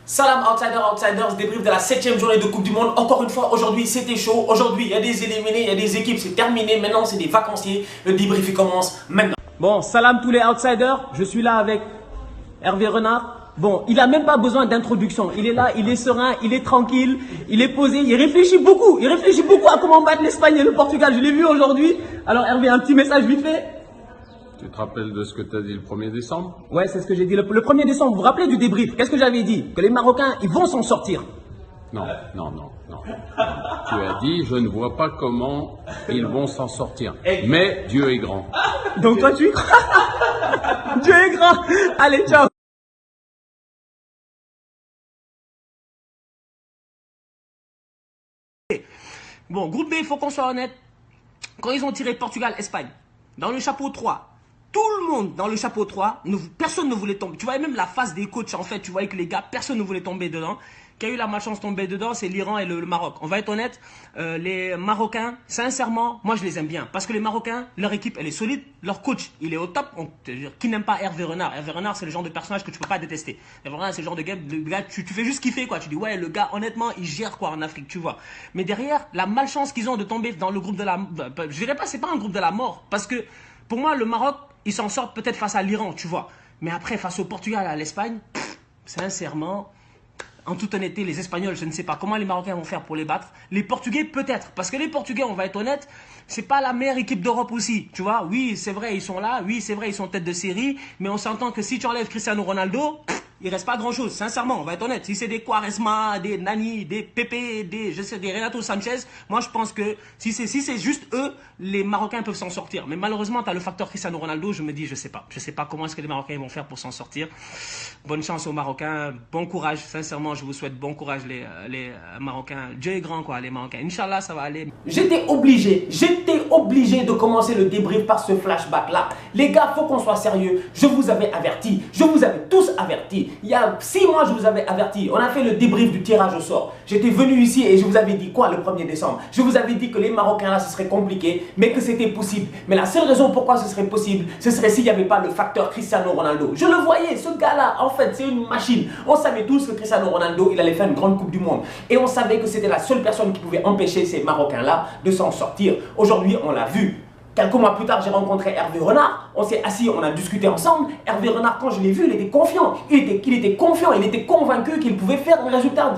Salam Outsiders, débrief de la 7e journée de Coupe du Monde. Encore une fois, aujourd'hui c'était chaud. Aujourd'hui, il y a des éliminés, il y a des équipes, c'est terminé. Maintenant, c'est des vacanciers. Le débrief il commence maintenant. Bon, salam tous les outsiders. Je suis là avec Hervé Renard. Bon, il a même pas besoin d'introduction. Il est là, il est serein, il est tranquille, il est posé, il réfléchit beaucoup. Il réfléchit beaucoup à comment battre l'Espagne et le Portugal. Je l'ai vu aujourd'hui. Alors Hervé, un petit message vite fait. Tu te rappelles de ce que tu as dit le 1er décembre? Ouais, c'est ce que j'ai dit. Le 1er décembre, vous vous rappelez du débrief? Qu'est-ce que j'avais dit? Que les Marocains, ils vont s'en sortir. Non. Tu as dit, je ne vois pas comment ils vont s'en sortir. Mais Dieu est grand. Donc toi, tu y crois? Dieu est grand. Allez, ciao. Bon, groupe B, il faut qu'on soit honnête. Quand ils ont tiré Portugal-Espagne, dans le chapeau 3, tout le monde dans le chapeau 3, personne ne voulait tomber. Tu voyais même la face des coachs, en fait, tu voyais que les gars, personne ne voulait tomber dedans. Qui a eu la malchance de tomber dedans, c'est l'Iran et le Maroc. On va être honnête, les Marocains, sincèrement, moi je les aime bien. Parce que les Marocains, leur équipe, elle est solide, leur coach, il est au top. Qui n'aime pas Hervé Renard? Hervé Renard, c'est le genre de personnage que tu peux pas détester. Hervé Renard, c'est le genre de gars, tu fais juste kiffer, quoi. Tu dis, ouais, le gars, honnêtement, il gère, quoi, en Afrique, tu vois. Mais derrière, la malchance qu'ils ont de tomber dans le groupe de la... Je dirais pas, c'est pas un groupe de la mort. Parce que, pour moi, le Maroc, ils s'en sortent peut-être face à l'Iran, tu vois. Mais après, face au Portugal et à l'Espagne, sincèrement... En toute honnêteté, les Espagnols, je ne sais pas comment les Marocains vont faire pour les battre. Les Portugais, peut-être. Parce que les Portugais, on va être honnête, c'est pas la meilleure équipe d'Europe aussi. Tu vois, oui, c'est vrai, ils sont là. Oui, c'est vrai, ils sont tête de série. Mais on s'entend que si tu enlèves Cristiano Ronaldo, il reste pas grand-chose. Sincèrement, on va être honnête. Si c'est des Quaresma, des Nani, des Pepe, des Renato Sanchez, moi, je pense que si c'est juste eux, les Marocains peuvent s'en sortir. Mais malheureusement, tu as le facteur Cristiano Ronaldo. Je me dis, je sais pas. Je sais pas comment est-ce que les Marocains vont faire pour s'en sortir. Bonne chance aux Marocains. Bon courage. Sincèrement, je vous souhaite bon courage, les Marocains. Dieu est grand, quoi, les Marocains. Inch'Allah, ça va aller. J'étais obligé de commencer le débrief par ce flashback-là. Les gars, faut qu'on soit sérieux. Je vous avais averti. Je vous avais tous averti. Il y a 6 mois, je vous avais averti. On a fait le débrief du tirage au sort. J'étais venu ici et je vous avais dit quoi le 1er décembre? Je vous avais dit que les Marocains là, ce serait compliqué, mais que c'était possible. Mais la seule raison pourquoi ce serait possible, ce serait s'il n'y avait pas le facteur Cristiano Ronaldo. Je le voyais, ce gars-là, en fait, c'est une machine. On savait tous que Cristiano Ronaldo, il allait faire une grande Coupe du Monde. Et on savait que c'était la seule personne qui pouvait empêcher ces Marocains-là de s'en sortir. Aujourd'hui, on l'a vu. Quelques mois plus tard, j'ai rencontré Hervé Renard. On s'est assis, on a discuté ensemble. Hervé Renard, quand je l'ai vu, il était confiant. Il était confiant, il était convaincu qu'il pouvait faire un résultat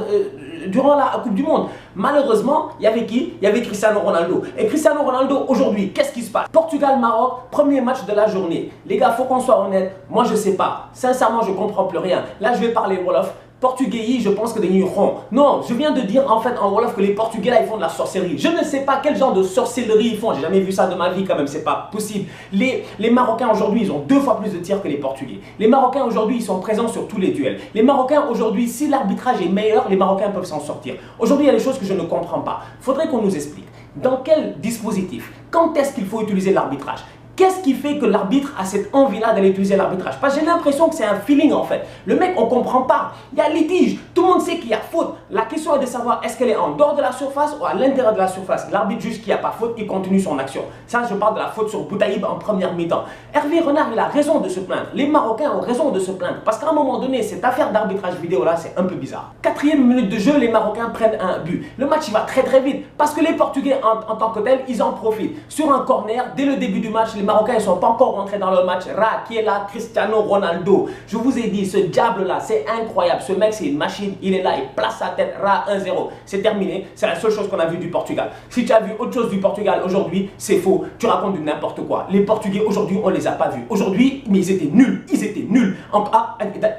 durant la Coupe du Monde. Malheureusement, il y avait qui? Il y avait Cristiano Ronaldo. Et Cristiano Ronaldo, aujourd'hui, qu'est-ce qui se passe? Portugal-Maroc, premier match de la journée. Les gars, faut qu'on soit honnête. Moi, je sais pas. Sincèrement, je comprends plus rien. Là, je vais parler Wolof. Portugais, je pense que des Nihon. Non, je viens de dire en fait en Wolof que les Portugais là ils font de la sorcellerie. Je ne sais pas quel genre de sorcellerie ils font. J'ai jamais vu ça de ma vie quand même, c'est pas possible. Les Marocains aujourd'hui ils ont 2 fois plus de tirs que les Portugais. Les Marocains aujourd'hui ils sont présents sur tous les duels. Les Marocains aujourd'hui, si l'arbitrage est meilleur, les Marocains peuvent s'en sortir. Aujourd'hui il y a des choses que je ne comprends pas. Faudrait qu'on nous explique. Dans quel dispositif? Quand est-ce qu'il faut utiliser l'arbitrage? Qu'est-ce qui fait que l'arbitre a cette envie-là d'aller utiliser l'arbitrage? Parce que j'ai l'impression que c'est un feeling en fait. Le mec, on ne comprend pas. Il y a litige. Tout le monde sait qu'il y a faute. La question est de savoir est-ce qu'elle est en dehors de la surface ou à l'intérieur de la surface. L'arbitre juge qu'il n'y a pas faute, il continue son action. Ça, je parle de la faute sur Boutaïb en première mi-temps. Hervé Renard, il a raison de se plaindre. Les Marocains ont raison de se plaindre. Parce qu'à un moment donné, cette affaire d'arbitrage vidéo-là, c'est un peu bizarre. 4e minute de jeu, les Marocains prennent un but. Le match, il va très très vite. Parce que les Portugais, en tant que tels, ils en profitent. Sur un corner, dès le début du match, les Marocains ne sont pas encore rentrés dans le match. Ra, qui est là, Cristiano Ronaldo. Je vous ai dit, ce diable-là, c'est incroyable. Ce mec, c'est une machine. Il est là, il place sa tête. Ra, 1-0. C'est terminé. C'est la seule chose qu'on a vue du Portugal. Si tu as vu autre chose du Portugal aujourd'hui, c'est faux. Tu racontes du n'importe quoi. Les Portugais, aujourd'hui, on ne les a pas vus. Aujourd'hui, mais ils étaient nuls. Ils étaient nuls.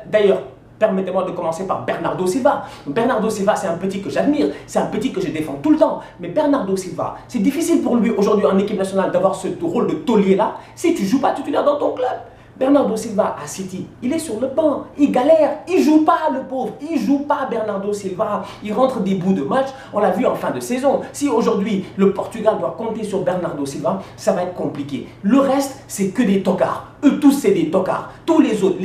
D'ailleurs, permettez-moi de commencer par Bernardo Silva. Bernardo Silva, c'est un petit que j'admire, c'est un petit que je défends tout le temps. Mais Bernardo Silva, c'est difficile pour lui aujourd'hui en équipe nationale d'avoir ce rôle de taulier-là si tu ne joues pas titulaire dans ton club. Bernardo Silva à City, il est sur le banc, il galère, il joue pas le pauvre, il joue pas Bernardo Silva, il rentre des bouts de match, on l'a vu en fin de saison. Si aujourd'hui le Portugal doit compter sur Bernardo Silva, ça va être compliqué. Le reste, c'est que des tocards. Eux tous, c'est des tocards. Tous les autres,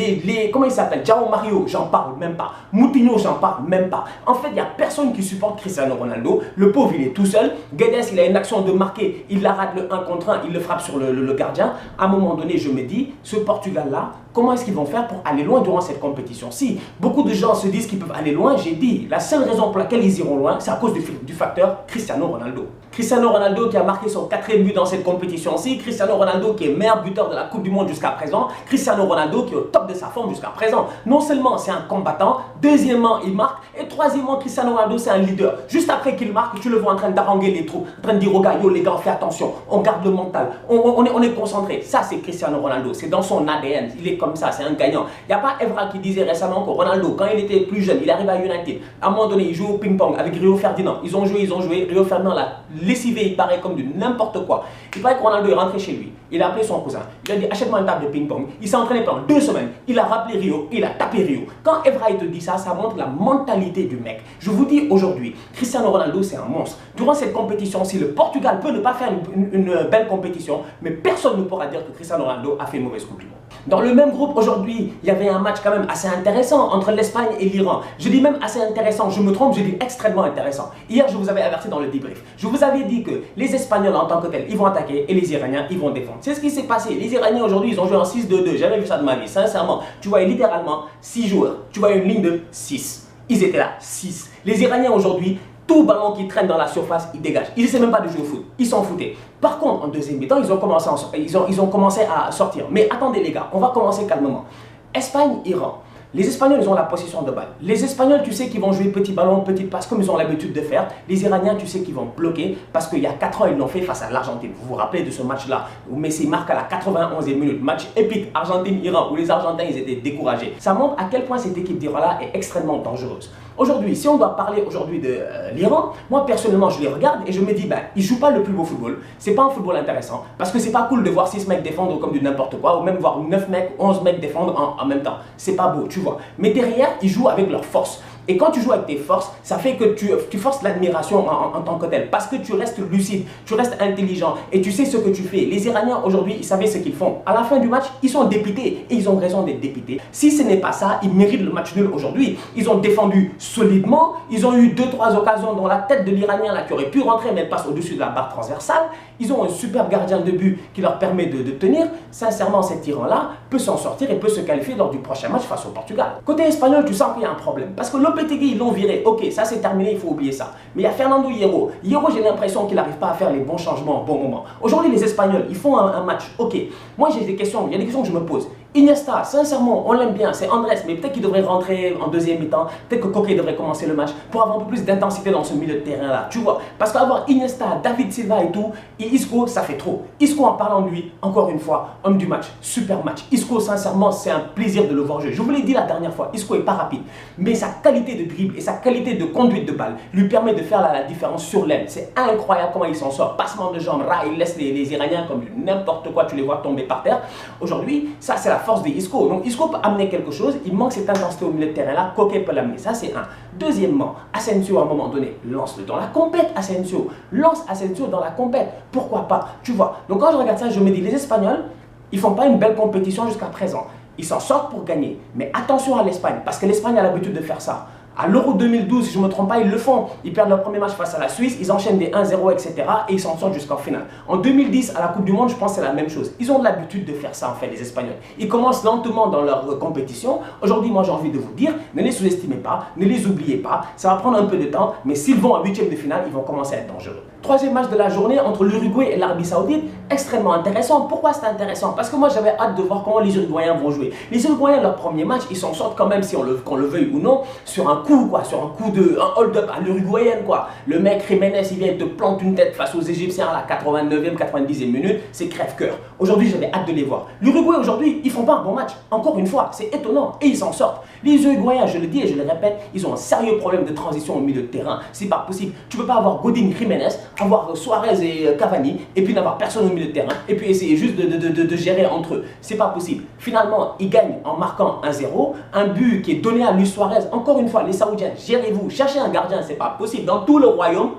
comment ils s'appellent? Jao Mario, j'en parle même pas. Moutinho, j'en parle même pas. En fait, il n'y a personne qui supporte Cristiano Ronaldo. Le pauvre, il est tout seul. Guedes, il a une action de marquer. Il la rate le 1 contre 1. Il le frappe sur le gardien. À un moment donné, je me dis, ce Portugal-là, comment est-ce qu'ils vont faire pour aller loin durant cette compétition? Si beaucoup de gens se disent qu'ils peuvent aller loin, j'ai dit, la seule raison pour laquelle ils iront loin, c'est à cause du facteur Cristiano Ronaldo. Cristiano Ronaldo qui a marqué son 4e but dans cette compétition-ci, Cristiano Ronaldo qui est meilleur buteur de la Coupe du Monde jusqu'à présent, Cristiano Ronaldo qui est au top de sa forme jusqu'à présent. Non seulement c'est un combattant, deuxièmement il marque, et troisièmement Cristiano Ronaldo c'est un leader. Juste après qu'il marque, tu le vois en train d'haranguer les troupes, en train de dire aux gars, yo les gars, fais attention, on garde le mental, on est concentré. Ça c'est Cristiano Ronaldo, c'est dans son ADN, il est comme ça, c'est un gagnant. Il n'y a pas Evra qui disait récemment que Ronaldo, quand il était plus jeune, il arrive à United, à un moment donné il joue au ping-pong avec Rio Ferdinand, ils ont joué, Rio Ferdinand l'a lessivé, il paraît comme du n'importe quoi. Il paraît que Ronaldo est rentré chez lui, il a appelé son cousin, il a dit achète-moi une table de ping-pong, il s'est entraîné pendant 2 semaines, il a rappelé Rio, il a tapé Rio. Quand Evra te dit ça, ça montre la mentalité du mec. Je vous dis aujourd'hui, Cristiano Ronaldo c'est un monstre. Durant cette compétition-ci, le Portugal peut ne pas faire une belle compétition, mais personne ne pourra dire que Cristiano Ronaldo a fait une mauvaise Coupe du Monde. Dans le même groupe aujourd'hui, il y avait un match quand même assez intéressant entre l'Espagne et l'Iran. Je dis même assez intéressant, je me trompe, je dis extrêmement intéressant. Hier, je vous avais averti dans le débrief. Je vous avais dit que les Espagnols en tant que tels, ils vont attaquer et les Iraniens, ils vont défendre. C'est ce qui s'est passé. Les Iraniens aujourd'hui, ils ont joué en 6-2-2. J'ai jamais vu ça de ma vie. Sincèrement, tu voyais littéralement 6 joueurs. Tu voyais une ligne de 6. Ils étaient là, 6. Les Iraniens aujourd'hui, tout ballon qui traîne dans la surface, ils dégagent. Ils essaient même pas de jouer au foot. Ils s'en foutaient. Par contre, en deuxième mi-temps, ils ont commencé à sortir. Mais attendez les gars, on va commencer calmement. Espagne-Iran. Les Espagnols, ils ont la possession de balle. Les Espagnols, tu sais qu'ils vont jouer petit ballon, petite passe, comme ils ont l'habitude de faire. Les Iraniens, tu sais qu'ils vont bloquer, parce qu'il y a 4 ans, ils l'ont fait face à l'Argentine. Vous vous rappelez de ce match-là, où Messi marque à la 91e minute. Match épique, Argentine-Iran, où les Argentins, ils étaient découragés. Ça montre à quel point cette équipe d'Iran-là est extrêmement dangereuse. Aujourd'hui, si on doit parler aujourd'hui de l'Iran, moi personnellement je les regarde et je me dis, ben, ils jouent pas le plus beau football, c'est pas un football intéressant, parce que c'est pas cool de voir 6 mecs défendre comme du n'importe quoi, ou même voir 9 mecs, 11 mecs défendre en même temps. C'est pas beau, tu vois. Mais derrière, ils jouent avec leur force. Et quand tu joues avec tes forces, ça fait que tu forces l'admiration en tant que tel. Parce que tu restes lucide, tu restes intelligent et tu sais ce que tu fais. Les Iraniens aujourd'hui, ils savaient ce qu'ils font. À la fin du match, ils sont dépités et ils ont raison d'être dépités. Si ce n'est pas ça, ils méritent le match nul aujourd'hui. Ils ont défendu solidement. Ils ont eu 2-3 occasions dans la tête de l'Iranien qui aurait pu rentrer mais elle passe au-dessus de la barre transversale. Ils ont un superbe gardien de but qui leur permet de tenir. Sincèrement, cet Iran-là peut s'en sortir et peut se qualifier lors du prochain match face au Portugal. Côté espagnol, tu sens qu'il y a un problème. Parce que Lopetegui, ils l'ont viré. Ok, ça c'est terminé, il faut oublier ça. Mais il y a Fernando Hierro. Hierro, j'ai l'impression qu'il n'arrive pas à faire les bons changements au bon moment. Aujourd'hui, les Espagnols, ils font un match. Ok, moi j'ai des questions. Il y a des questions que je me pose. Iniesta, sincèrement, on l'aime bien, c'est Andrés, mais peut-être qu'il devrait rentrer en deuxième mi-temps, peut-être que Koke devrait commencer le match pour avoir un peu plus d'intensité dans ce milieu de terrain-là, tu vois. Parce qu'avoir Iniesta, David Silva et tout, et Isco, ça fait trop. Isco, en parlant de lui, encore une fois, homme du match, super match. Isco, sincèrement, c'est un plaisir de le voir jouer. Je vous l'ai dit la dernière fois, Isco est pas rapide, mais sa qualité de dribble et sa qualité de conduite de balle lui permet de faire la différence sur l'aile. C'est incroyable comment il s'en sort. Passement de jambes, il laisse les Iraniens comme n'importe quoi, tu les vois tomber par terre. Aujourd'hui, ça c'est la force de Isco. Donc Isco peut amener quelque chose, il manque cette intensité au milieu de terrain là, Koke peut l'amener, ça c'est un. Deuxièmement, Asensio à un moment donné, lance-le dans la compète, Asensio, lance Asensio dans la compète, pourquoi pas, tu vois. Donc quand je regarde ça, je me dis, les Espagnols, ils font pas une belle compétition jusqu'à présent. Ils s'en sortent pour gagner, mais attention à l'Espagne, parce que l'Espagne a l'habitude de faire ça. À l'Euro 2012, si je ne me trompe pas, ils le font. Ils perdent leur premier match face à la Suisse, ils enchaînent des 1-0, etc. et ils s'en sortent jusqu'en finale. En 2010, à la Coupe du Monde, je pense que c'est la même chose. Ils ont l'habitude de faire ça, en fait, les Espagnols. Ils commencent lentement dans leur compétition. Aujourd'hui, moi, j'ai envie de vous dire, ne les sous-estimez pas, ne les oubliez pas. Ça va prendre un peu de temps, mais s'ils vont en 8e de finale, ils vont commencer à être dangereux. Troisième match de la journée entre l'Uruguay et l'Arabie Saoudite, extrêmement intéressant. Pourquoi c'est intéressant? Parce que moi, j'avais hâte de voir comment les Uruguayens vont jouer. Les Uruguayens, leur premier match, ils s'en sortent quand même, si qu'on le veuille ou non, sur un coup, quoi, sur un coup un hold-up à l'Uruguayenne, quoi. Le mec Jiménez, il vient te plante une tête face aux Égyptiens à la 89e, 90e minute, c'est crève-cœur. Aujourd'hui, j'avais hâte de les voir. L'Uruguay, aujourd'hui, ils font pas un bon match. Encore une fois, c'est étonnant et ils s'en sortent. Les Uruguayens, je le dis et je le répète, ils ont un sérieux problème de transition au milieu de terrain. C'est pas possible. Tu peux pas avoir Godin, Jiménez, avoir Suarez et Cavani, et puis n'avoir personne au milieu de terrain, et puis essayer juste de gérer entre eux. C'est pas possible. Finalement, ils gagnent en marquant 1-0, un but qui est donné à Luis Suarez. Encore une fois, les Saoudiens, gérez-vous, cherchez un gardien, c'est pas possible. Dans tout le royaume,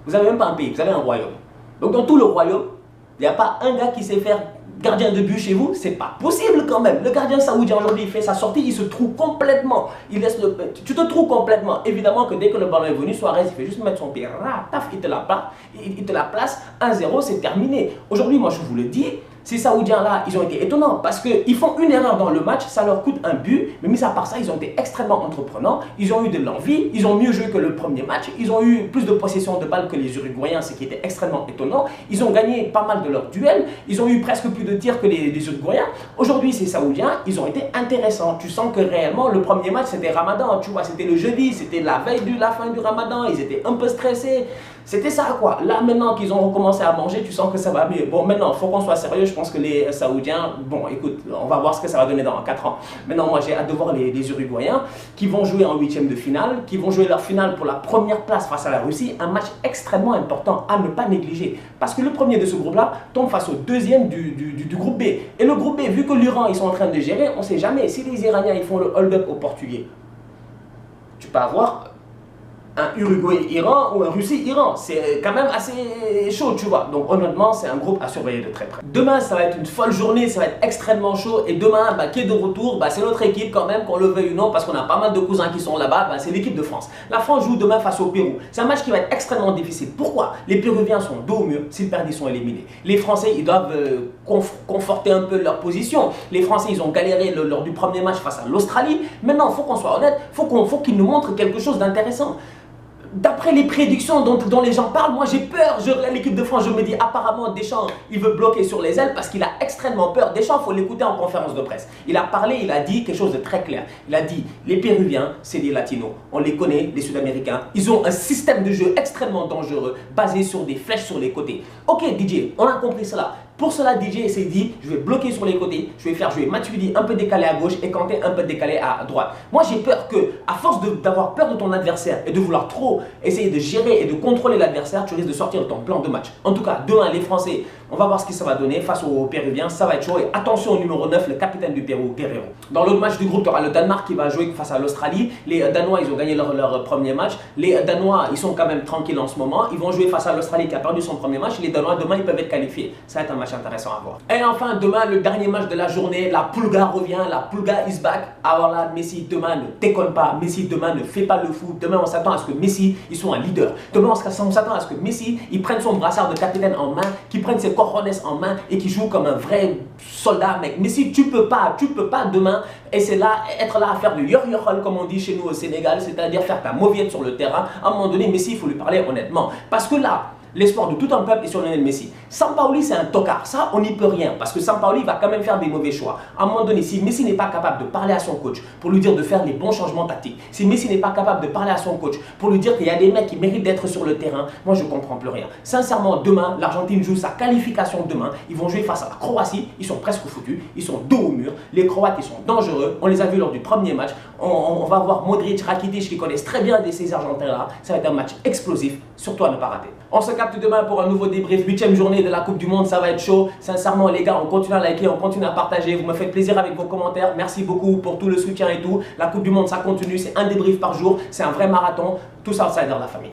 vous n'avez même pas un pays, vous avez un royaume. Donc dans tout le royaume, il n'y a pas un gars qui sait faire gardien de but chez vous, c'est pas possible quand même. Le gardien saoudien aujourd'hui, il fait sa sortie, il se trouve complètement. Il laisse tu te trouves complètement. Évidemment que dès que le ballon est venu, Suarez, il fait juste mettre son pied, taf, il te la place, 1-0, c'est terminé. Aujourd'hui, moi je vous le dis, Ces Saoudiens-là, ils ont été étonnants parce qu'ils font une erreur dans le match, ça leur coûte un but, mais mis à part ça, ils ont été extrêmement entreprenants, ils ont eu de l'envie, ils ont mieux joué que le premier match, ils ont eu plus de possession de balles que les Uruguayens, ce qui était extrêmement étonnant, ils ont gagné pas mal de leurs duels, ils ont eu presque plus de tirs que les Uruguayens. Aujourd'hui, ces Saoudiens, ils ont été intéressants. Tu sens que réellement, le premier match, c'était Ramadan, tu vois, c'était le jeudi, c'était la veille de la fin du Ramadan, ils étaient un peu stressés. C'était ça quoi. Là maintenant qu'ils ont recommencé à manger, tu sens que ça va mieux. Bon maintenant, il faut qu'on soit sérieux, je pense que les Saoudiens, bon écoute, on va voir ce que ça va donner dans 4 ans. Maintenant moi j'ai hâte de voir les Uruguayens qui vont jouer en 8e de finale, qui vont jouer leur finale pour la première place face à la Russie. Un match extrêmement important à ne pas négliger. Parce que le premier de ce groupe-là tombe face au deuxième du groupe B. Et le groupe B, vu que l'Iran ils sont en train de gérer, on ne sait jamais si les Iraniens ils font le hold-up aux Portugais. Tu peux avoir un Uruguay-Iran ou un Russie-Iran. C'est quand même assez chaud, tu vois. Donc honnêtement, c'est un groupe à surveiller de très près. Demain, ça va être une folle journée, ça va être extrêmement chaud. Et demain, qui est de retour, c'est notre équipe quand même, qu'on le veuille ou non, parce qu'on a pas mal de cousins qui sont là-bas, c'est l'équipe de France. La France joue demain face au Pérou. C'est un match qui va être extrêmement difficile. Pourquoi? Les Péruviens sont dos au mur, s'ils perdent, ils sont éliminés. Les Français, ils doivent conforter un peu leur position. Les Français, ils ont galéré lors du premier match face à l'Australie. Maintenant, il faut qu'on soit honnête, faut qu'ils nous montrent quelque chose d'intéressant. D'après les prédictions dont les gens parlent, moi j'ai peur. Je regarde l'équipe de France, je me dis apparemment Deschamps, il veut bloquer sur les ailes parce qu'il a extrêmement peur. Deschamps, il faut l'écouter en conférence de presse. Il a parlé, il a dit quelque chose de très clair. Il a dit, les Péruviens, c'est des Latinos. On les connaît, les Sud-Américains. Ils ont un système de jeu extrêmement dangereux, basé sur des flèches sur les côtés. Ok DJ, on a compris cela. Pour cela, DJ s'est dit, je vais bloquer sur les côtés, je vais faire jouer Matuidi un peu décalé à gauche et Kanté un peu décalé à droite. Moi, j'ai peur que, à force d'avoir peur de ton adversaire et de vouloir trop essayer de gérer et de contrôler l'adversaire, tu risques de sortir de ton plan de match. En tout cas, demain, les Français, on va voir ce que ça va donner face aux Péruviens. Ça va être chaud. Et attention au numéro 9, le capitaine du Pérou, Guerrero. Dans l'autre match du groupe, tu auras le Danemark qui va jouer face à l'Australie. Les Danois, ils ont gagné leur premier match. Les Danois, ils sont quand même tranquilles en ce moment. Ils vont jouer face à l'Australie qui a perdu son premier match. Les Danois, demain, ils peuvent être qualifiés. Ça va être un match intéressant à voir. Et enfin, demain, le dernier match de la journée, la Pulga revient, la Pulga is back. Alors là, Messi, demain, ne déconne pas. Messi, demain, ne fait pas le fou. Demain, on s'attend à ce que Messi, il soit un leader. Demain, on s'attend à ce que Messi, il prenne son brassard de capitaine en main, qu'il prenne ses cojones en main et qu'il joue comme un vrai soldat, mec. Messi, tu peux pas demain être là à faire du yor-yor-hol, comme on dit chez nous au Sénégal, c'est-à-dire faire ta mauviette sur le terrain. À un moment donné, Messi, il faut lui parler honnêtement. Parce que là, l'espoir de tout un peuple est sur Lionel Messi. Sampaoli, c'est un tocard. Ça, on n'y peut rien. Parce que Sampaoli va quand même faire des mauvais choix. À un moment donné, si Messi n'est pas capable de parler à son coach pour lui dire de faire les bons changements tactiques, si Messi n'est pas capable de parler à son coach pour lui dire qu'il y a des mecs qui méritent d'être sur le terrain, moi, je ne comprends plus rien. Sincèrement, demain, l'Argentine joue sa qualification demain. Ils vont jouer face à la Croatie. Ils sont presque foutus. Ils sont dos au mur. Les Croates, ils sont dangereux. On les a vus lors du premier match. On va voir Modric, Rakitic qui connaissent très bien ces Argentins-là. Ça va être un match explosif. Surtout à ne pas rater. On se capte demain pour un nouveau débrief. 8e journée de la Coupe du Monde, ça va être chaud. Sincèrement les gars, on continue à liker, on continue à partager. Vous me faites plaisir avec vos commentaires. Merci beaucoup pour tout le soutien et tout. La Coupe du Monde, ça continue. C'est un débrief par jour. C'est un vrai marathon. Tout ça, ça aide dans la famille.